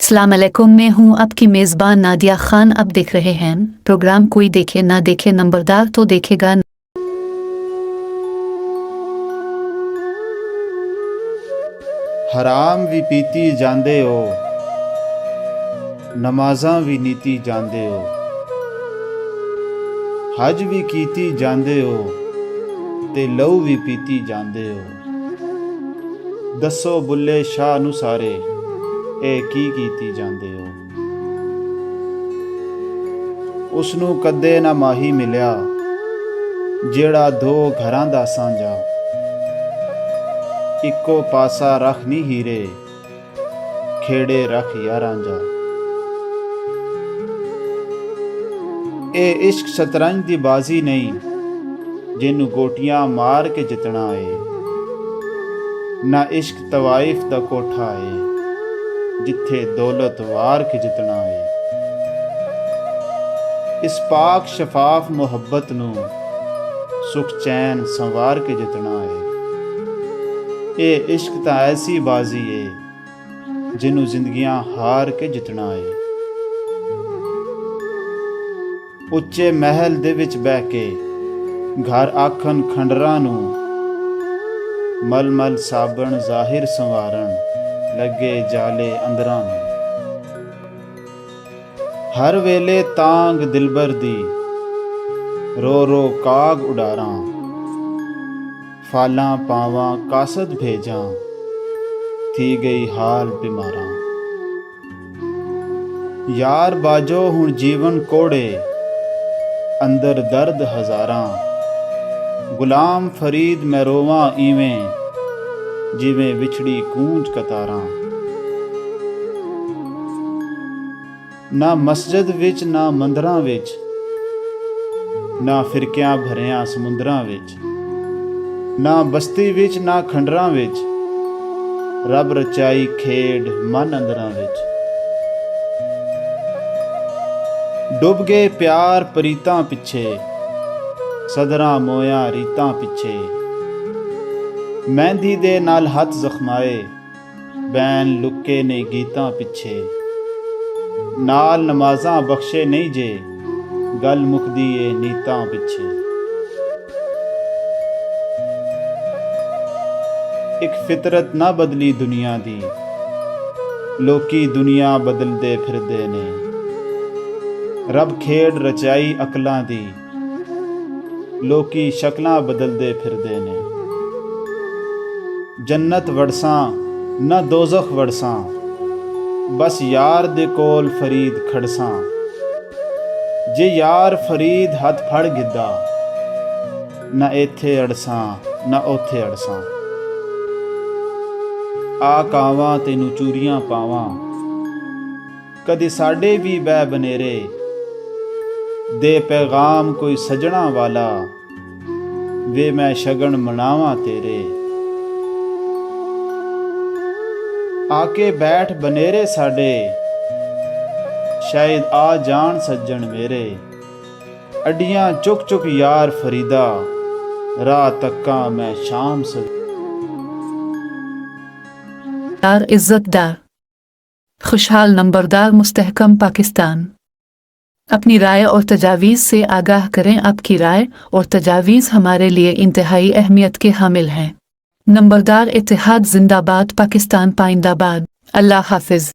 अस्सलाम वालेकुम, मैं हूँ आपकी मेज़बान नादिया खान। आप देख रहे हैं प्रोग्राम कोई देखे ना देखे, नंबरदार तो देखेगा। हराम भी पीती जांदे हो, नमाज़ां भी नीती जांदे हो, हज भी कीती जांदे हो ते लहू भी पीती जांदे हो। दसो बुल्ले शाह नू सारे ए की कीती जांदे हो। उसनू कदे ना माही मिलिया जेड़ा दो घरां दा सांझा, इक्को पासा रख नी हीरे खेड़े रख यारां जा। ए इश्क शतरंज दी बाजी नहीं जिन्नू गोटियां मार के जितना है, ना इश्क तवाइफ दा कोठा है जिथे दौलत वार के जितना है। इस पाक शफाफ मुहब्बत नू सुख चैन संवार के जितना है। ए इश्क ता ऐसी बाजी है जिन्नू जिंदगियां हार के जितना है। ਉੱਚੇ महल दे विच बह के घर आखन खंडरां नू, मल मल साबण ज़ाहिर संवारण लगे जाले अंदरां नू। हर वेले तांग दिलबर दी रो रो काग उडारां, फालां पावां कासद भेजां थी गई हाल बीमारां। यार बाजो हुण जीवन कोड़े अंदर दर्द हज़ारां, गुलाम फरीद मैं रोवां इवें जिवें विछड़ी कूंज कतारां। ना मस्जिद विच ना मंदरां विच, ना फिरकियां भरियां समुंदरां विच, ना बस्ती विच ना खंडरां विच, रब रचाई खेड मन अंदरां विच। डुब गए प्यार परीतां पिछे, सदरां मोया रीतां पिछे, मेहंदी दे नाल हथ जख्माए बैन लुके ने गीतां पिछे। नाल नमाज़ां बख्शे नहीं जे गल मुकदी ए नीतां पिछे। एक फितरत ना बदली दुनिया दी, लोकी दुनिया बदलदे फिरदे ने। रब खेड रचाई अकलां दी, लोकी शक्लां बदलदे फिरदे ने। जन्नत वड़सां ना दोज़ख वड़सां, बस यार दे कोल फरीद खड़सां। जे यार फरीद हथ फड़ गिद्दा, ना इत्थे अड़सां ना ओथे अड़सां। आ कावां तैनू चूरियां पावां, कदी साडे भी बह बनेरे। दे पैगाम कोई सजना वाला, वे मैं शगन मनावा तेरे। आके बैठ बनेरे साडे, शायद आ जान सज्जन मेरे। अड्डियां चुक चुक यार फरीदा, राह तक्का मैं शाम से। इज़्ज़तदार खुशहाल नंबरदार मुस्तहकम पाकिस्तान। अपनी राय और तजावीज़ से आगाह करें। आपकी राय और तजावीज़ हमारे लिए इंतहाई अहमियत के हामिल हैं। नंबरदार इत्तेहाद जिंदाबाद, पाकिस्तान पाइंदाबाद। अल्लाह हाफिज़।